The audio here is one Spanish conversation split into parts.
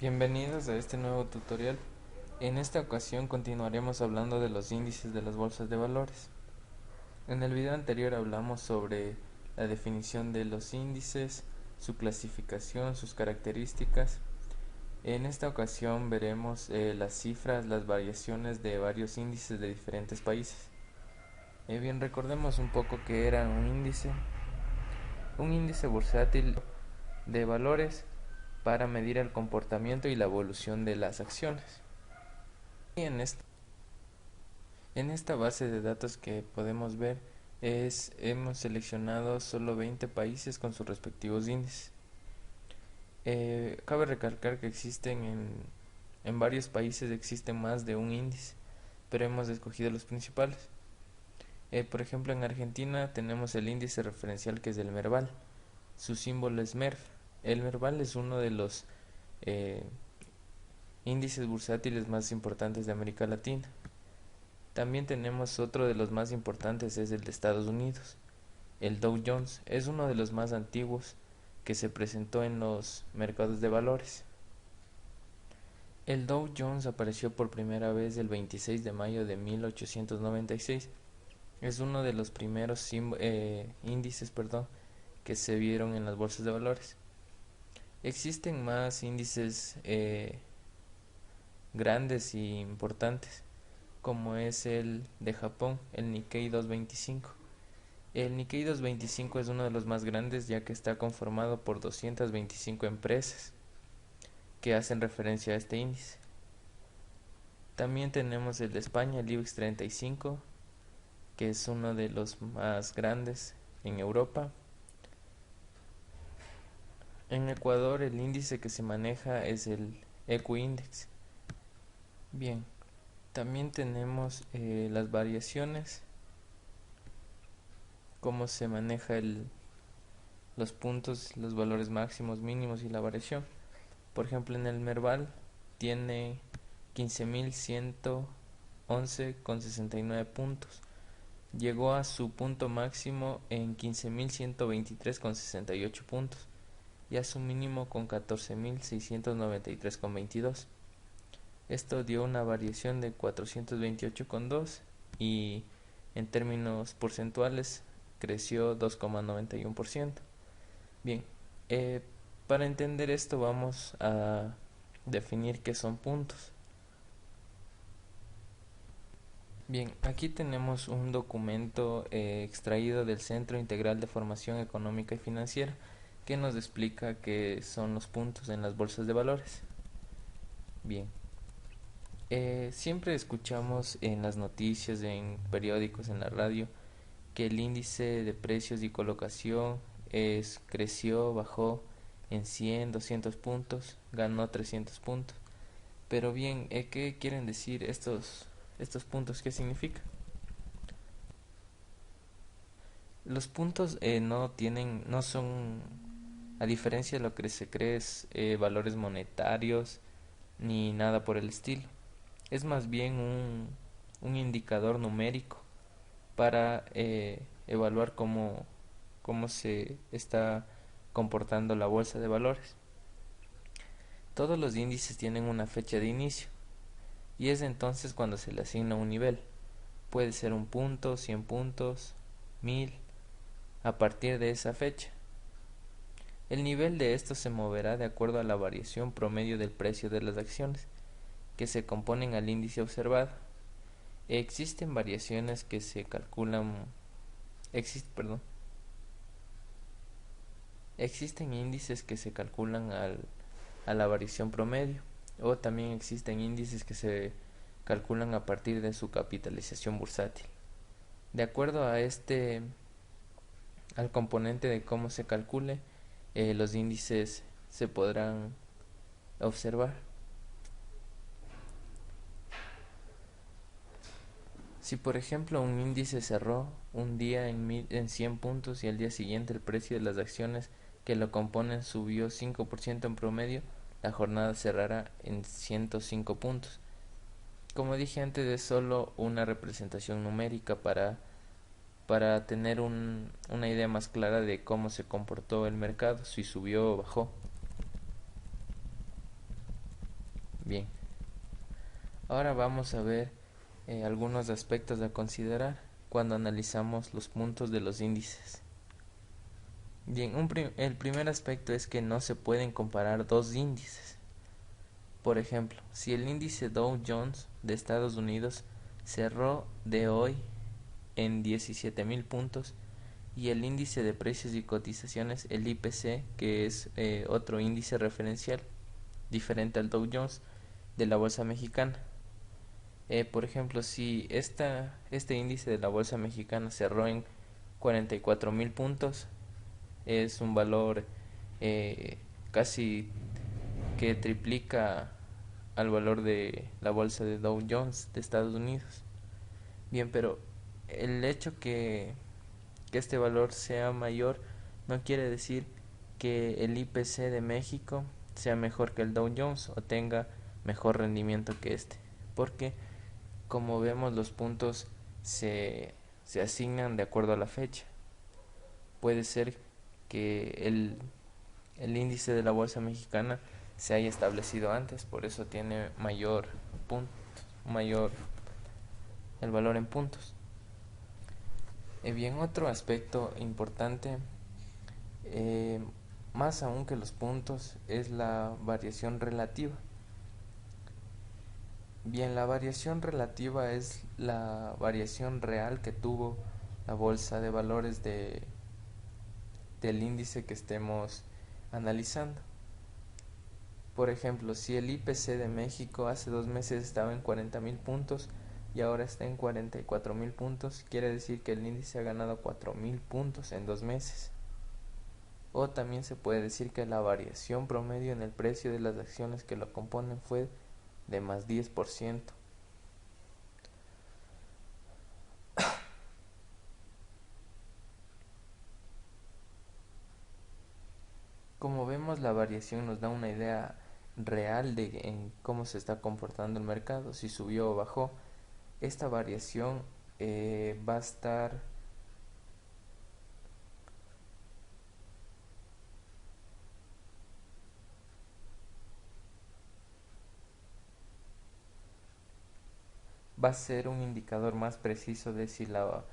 Bienvenidos a este nuevo tutorial. En esta ocasión continuaremos hablando de los índices de las bolsas de valores. En el video anterior hablamos sobre la definición de los índices, su clasificación, sus características. En esta ocasión veremos las cifras, las variaciones de varios índices de diferentes países. Bien, recordemos un poco qué era un índice. Un índice bursátil de valores para medir el comportamiento y la evolución de las acciones. Y en esta base de datos que podemos ver hemos seleccionado solo 20 países con sus respectivos índices. Cabe recalcar que en varios países existen más de un índice, pero hemos escogido los principales. Por ejemplo, en Argentina tenemos el índice referencial, que es el Merval. Su símbolo es MERV. El Merval es uno de los eh, índices bursátiles más importantes de América Latina. También tenemos otro de los más importantes, es el de Estados Unidos. El Dow Jones es uno de los más antiguos que se presentó en los mercados de valores. El Dow Jones apareció por primera vez el 26 de mayo de 1896. Es uno de los primeros índices que se vieron en las bolsas de valores. Existen más índices grandes y importantes, como es el de Japón, el Nikkei 225. El Nikkei 225 es uno de los más grandes, ya que está conformado por 225 empresas que hacen referencia a este índice. También tenemos el de España, el IBEX 35, que es uno de los más grandes en Europa. En Ecuador el índice que se maneja es el Equiindex. Bien, también tenemos las variaciones, cómo se maneja los puntos, los valores máximos, mínimos y la variación. Por ejemplo, en el Merval tiene 15.111,69 puntos. Llegó a su punto máximo en 15.123,68 puntos y a su mínimo con 14.693,22. Esto dio una variación de 428,2 y en términos porcentuales creció 2,91%. Bien, para entender esto vamos a definir qué son puntos. Bien, aquí tenemos un documento extraído del Centro Integral de Formación Económica y Financiera, que nos explica qué son los puntos en las bolsas de valores. Bien, siempre escuchamos en las noticias, en periódicos, en la radio, que el índice de precios y colocación creció, bajó en 100, 200 puntos, ganó 300 puntos. Pero bien, ¿qué quieren decir estos puntos? ¿Qué significa? Los puntos no son, a diferencia de lo que se cree, valores monetarios ni nada por el estilo. Es más bien un indicador numérico para evaluar cómo se está comportando la bolsa de valores. Todos los índices tienen una fecha de inicio y es entonces cuando se le asigna un nivel. Puede ser un punto, 100 puntos, 1000, a partir de esa fecha. El nivel de esto se moverá de acuerdo a la variación promedio del precio de las acciones que se componen al índice observado. Existen variaciones que se calculan, existen índices que se calculan a la variación promedio, o también existen índices que se calculan a partir de su capitalización bursátil. De acuerdo al componente de cómo se calcule, los índices se podrán observar. Si por ejemplo un índice cerró un día en 100 puntos y al día siguiente el precio de las acciones que lo componen subió 5% en promedio, la jornada cerrará en 105 puntos. Como dije antes, es solo una representación numérica para tener una idea más clara de cómo se comportó el mercado, si subió o bajó. Bien, ahora vamos a ver algunos aspectos a considerar cuando analizamos los puntos de los índices. Bien, el primer aspecto es que no se pueden comparar dos índices. Por ejemplo, si el índice Dow Jones de Estados Unidos cerró de hoy en 17.000 puntos y el índice de precios y cotizaciones, el IPC, que es otro índice referencial diferente al Dow Jones de la bolsa mexicana. Por ejemplo, si este índice de la bolsa mexicana cerró en 44.000 puntos, es un valor casi que triplica al valor de la bolsa de Dow Jones de Estados Unidos. Bien, pero el hecho que este valor sea mayor no quiere decir que el IPC de México sea mejor que el Dow Jones o tenga mejor rendimiento que este, porque como vemos los puntos se asignan de acuerdo a la fecha. Puede ser que el índice de la bolsa mexicana se haya establecido antes, por eso tiene mayor el valor en puntos. Bien, otro aspecto importante, eh, más aún que los puntos, es la variación relativa. Bien, la variación relativa es la variación real que tuvo la bolsa de valores del índice que estemos analizando. Por ejemplo, si el IPC de México hace 2 meses estaba en 40.000 puntos y ahora está en 44.000 puntos, quiere decir que el índice ha ganado 4.000 puntos en 2 meses. O también se puede decir que la variación promedio en el precio de las acciones que lo componen fue de más 10%. Como vemos, la variación nos da una idea real de en cómo se está comportando el mercado, si subió o bajó. Esta variación va a estar va a ser un indicador más preciso de si la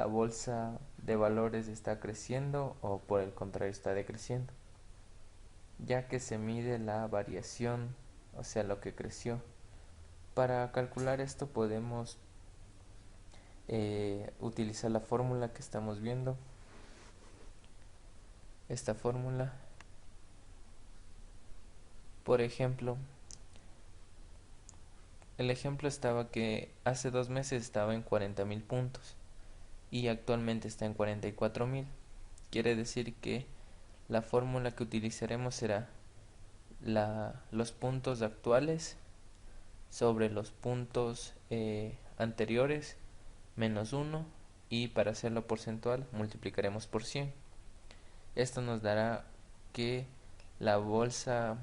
bolsa de valores está creciendo o por el contrario está decreciendo, ya que se mide la variación, o sea, lo que creció. Para calcular esto podemos utilizar la fórmula que estamos viendo. Esta fórmula, por ejemplo, el ejemplo estaba que hace 2 meses estaba en 40.000 puntos y actualmente está en 44.000. Quiere decir que la fórmula que utilizaremos será los puntos actuales sobre los puntos anteriores menos 1, y para hacerlo porcentual multiplicaremos por 100. Esto nos dará que la bolsa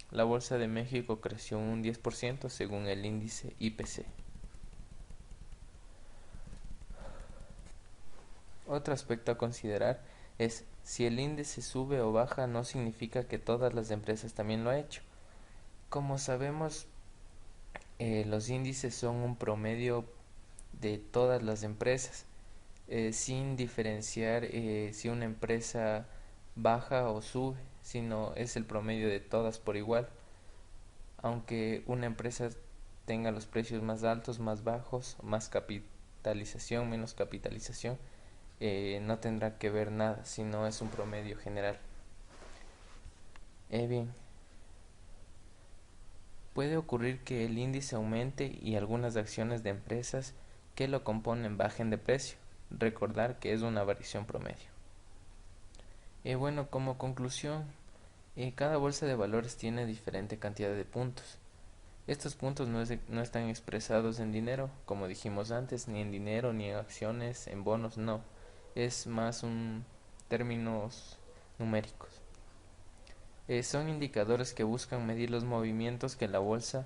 la bolsa de México creció un 10% según el índice IPC. Otro aspecto a considerar es si el índice sube o baja no significa que todas las empresas también lo han hecho. Como sabemos, los índices son un promedio de todas las empresas, sin diferenciar si una empresa baja o sube, sino es el promedio de todas por igual. Aunque una empresa tenga los precios más altos, más bajos, más capitalización, menos capitalización, no tendrá que ver nada, sino es un promedio general. Bien, puede ocurrir que el índice aumente y algunas acciones de empresas que lo componen bajen de precio. Recordar que es una variación promedio. Bueno, como conclusión, cada bolsa de valores tiene diferente cantidad de puntos. Estos puntos no están expresados en dinero, como dijimos antes, ni en dinero, ni en acciones, en bonos, no. Es más un términos numéricos. Son indicadores que buscan medir los movimientos que la bolsa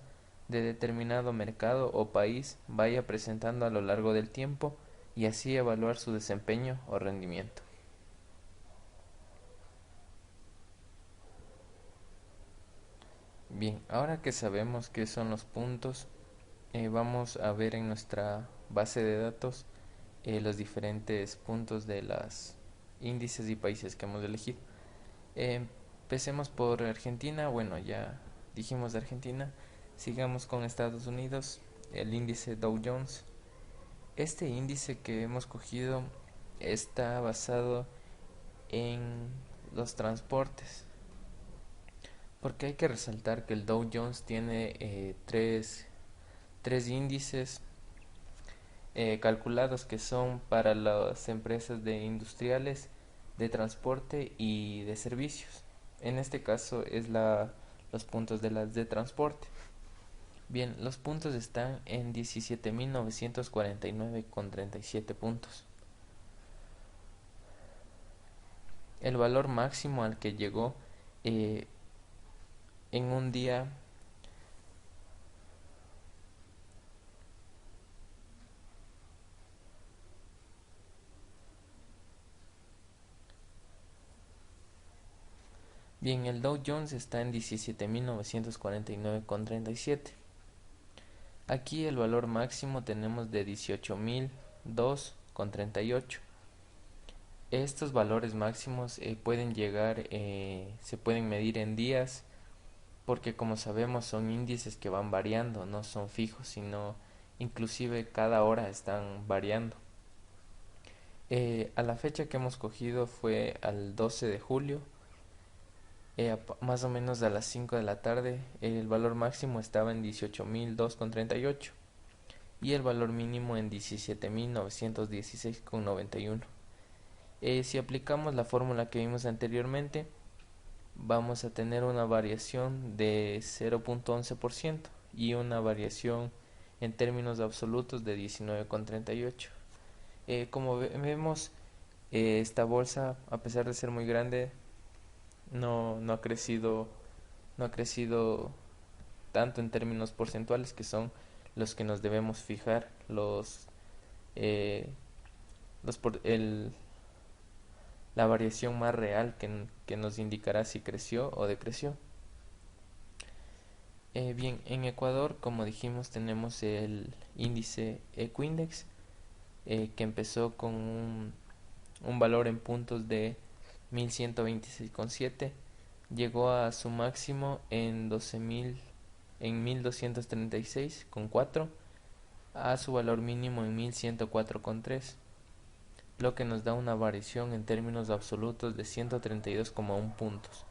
de determinado mercado o país vaya presentando a lo largo del tiempo y así evaluar su desempeño o rendimiento. Bien, ahora que sabemos qué son los puntos, vamos a ver en nuestra base de datos los diferentes puntos de las índices y países que hemos elegido. Empecemos por Argentina. Bueno, ya dijimos de Argentina. Sigamos con Estados Unidos, el índice Dow Jones. Este índice que hemos cogido está basado en los transportes, porque hay que resaltar que el Dow Jones tiene tres índices calculados que son para las empresas de industriales, de transporte y de servicios. En este caso es los puntos de las de transporte. Bien, los puntos están en 17.949,37 puntos. El valor máximo al que llegó eh, en un día. Bien, el Dow Jones está en 17.949,37. Aquí el valor máximo tenemos de 18.002,38. Estos valores máximos pueden llegar, se pueden medir en días, porque como sabemos son índices que van variando, no son fijos, sino inclusive cada hora están variando. A la fecha que hemos cogido fue al 12 de julio, más o menos a las 5 de la tarde. El valor máximo estaba en 18.002,38 y el valor mínimo en 17.916,91. Si aplicamos la fórmula que vimos anteriormente, vamos a tener una variación de 0,11% y una variación en términos absolutos de 19,38. Como vemos, esta bolsa, a pesar de ser muy grande, no ha crecido, no ha crecido tanto en términos porcentuales, que son los que nos debemos fijar, eh, la variación más real que nos indicará si creció o decreció. Bien, en Ecuador, como dijimos, tenemos el índice Equindex, que empezó con un valor en puntos de 1126,7, llegó a su máximo en 1236,4, a su valor mínimo en 1104,3, lo que nos da una variación en términos absolutos de 132,1 puntos.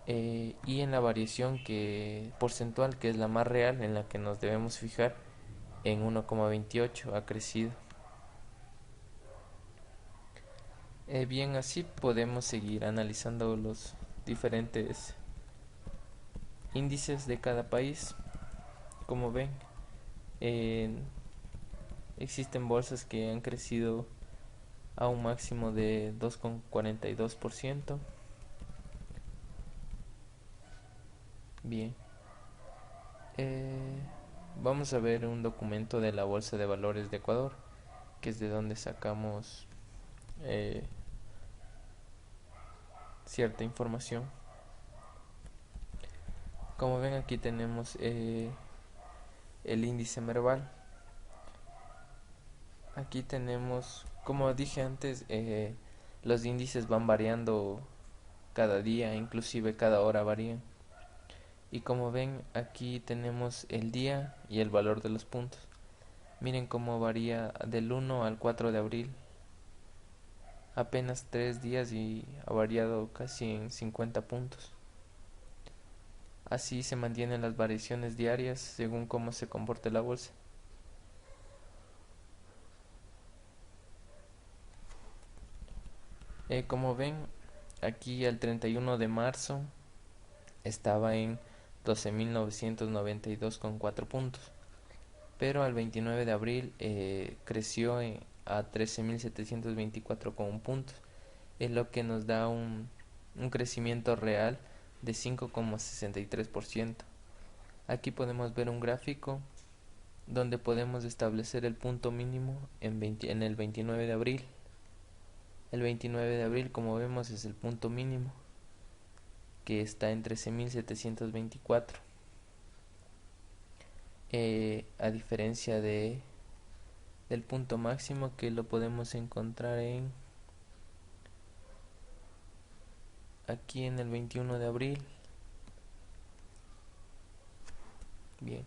Y en la variación porcentual, que es la más real, en la que nos debemos fijar, en 1,28 ha crecido. Bien, así podemos seguir analizando los diferentes índices de cada país. Como ven, eh, existen bolsas que han crecido a un máximo de 2,42%. Bien, eh, vamos a ver un documento de la Bolsa de Valores de Ecuador, que es de donde sacamos eh, cierta información. Como ven, aquí tenemos el índice Merval. Aquí tenemos, como dije antes, los índices van variando cada día, inclusive cada hora varían. Y como ven, aquí tenemos el día y el valor de los puntos. Miren cómo varía del 1 al 4 de abril. Apenas 3 días y ha variado casi en 50 puntos. Así se mantienen las variaciones diarias según cómo se comporte la bolsa. Como ven, aquí el 31 de marzo estaba en 12.992,4 puntos, pero al 29 de abril creció a 13.724,1 puntos, es lo que nos da un crecimiento real de 5,63%. Aquí podemos ver un gráfico donde podemos establecer el punto mínimo en el 29 de abril. El 29 de abril, como vemos, es el punto mínimo. que está en 13.724, a diferencia del punto máximo que lo podemos encontrar aquí en el 21 de abril. Bien,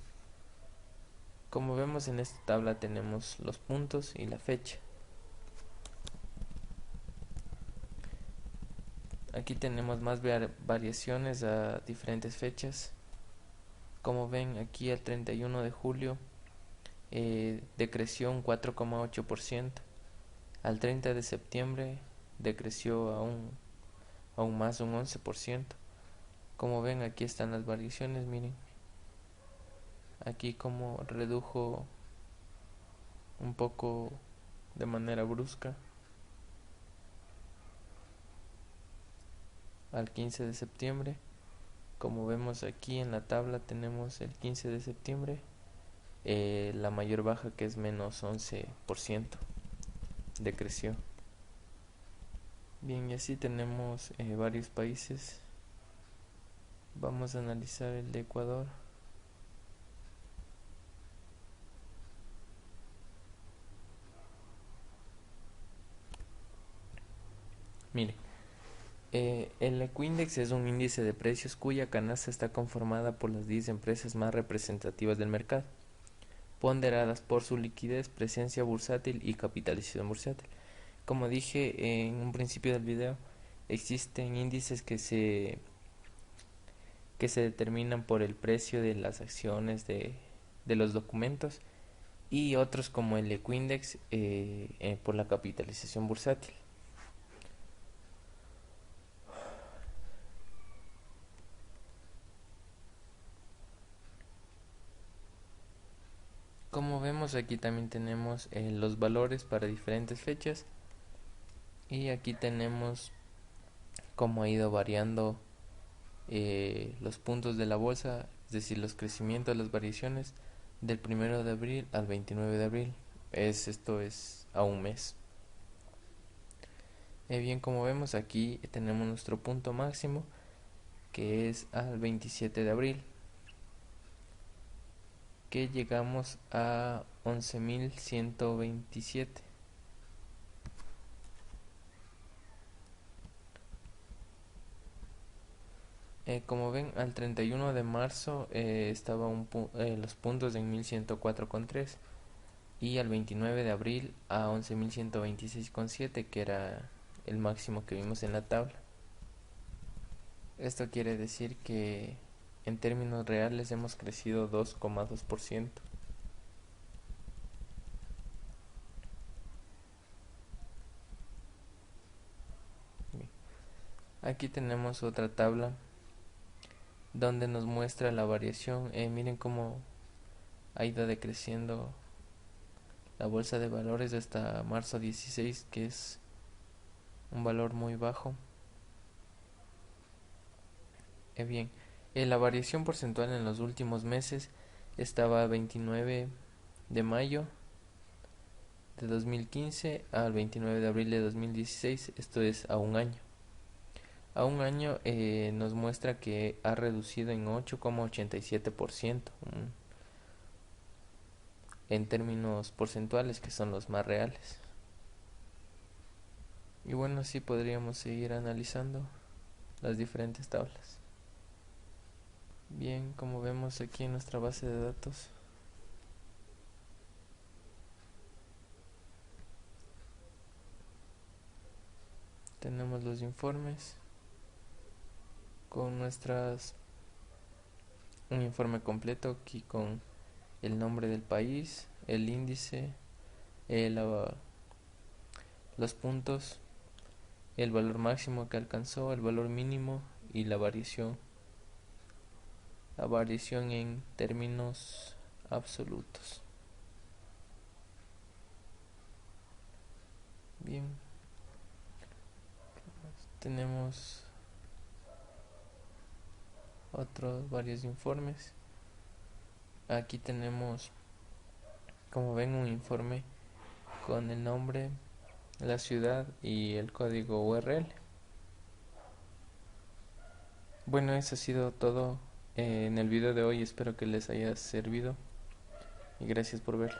como vemos en esta tabla tenemos los puntos y la fecha. Aquí tenemos más variaciones a diferentes fechas. Como ven, aquí el 31 de julio decreció un 4,8%. Al 30 de septiembre decreció aún más, un 11%. Como ven, aquí están las variaciones, miren. Aquí como redujo un poco de manera brusca. Al 15 de septiembre, como vemos aquí en la tabla, tenemos el 15 de septiembre, la mayor baja, que es menos 11%, decreció. Bien, y así tenemos varios países. Vamos a analizar el de Ecuador. Mire, el Equindex es un índice de precios cuya canasta está conformada por las 10 empresas más representativas del mercado, ponderadas por su liquidez, presencia bursátil y capitalización bursátil. Como dije en un principio del video, existen índices que se determinan por el precio de las acciones de los documentos, y otros como el Equindex por la capitalización bursátil. Como vemos, aquí también tenemos los valores para diferentes fechas, y aquí tenemos cómo ha ido variando los puntos de la bolsa, es decir, los crecimientos, las variaciones del 1 de abril al 29 de abril. Esto es a un mes. Bien, como vemos, aquí tenemos nuestro punto máximo, que es al 27 de abril, que llegamos a 11.127. Como ven, al 31 de marzo estaba los puntos en 1104,3, y al 29 de abril a 11.126,7, que era el máximo que vimos en la tabla. Esto quiere decir que en términos reales hemos crecido 2,2%. Aquí tenemos otra tabla donde nos muestra la variación. Miren cómo ha ido decreciendo la bolsa de valores hasta marzo 16, que es un valor muy bajo. Bien, la variación porcentual en los últimos meses estaba 29 de mayo de 2015 al 29 de abril de 2016, esto es a un año. A un año nos muestra que ha reducido en 8,87% en términos porcentuales, que son los más reales. Y bueno, así podríamos seguir analizando las diferentes tablas. Bien, como vemos aquí en nuestra base de datos, tenemos los informes con un informe completo aquí con el nombre del país, el índice, los puntos, el valor máximo que alcanzó, el valor mínimo y la variación en términos absolutos. Bien, tenemos otros varios informes. Aquí tenemos, como ven, un informe con el nombre, la ciudad y el código URL. Bueno, eso ha sido todo en el video de hoy. Espero que les haya servido y gracias por verlo.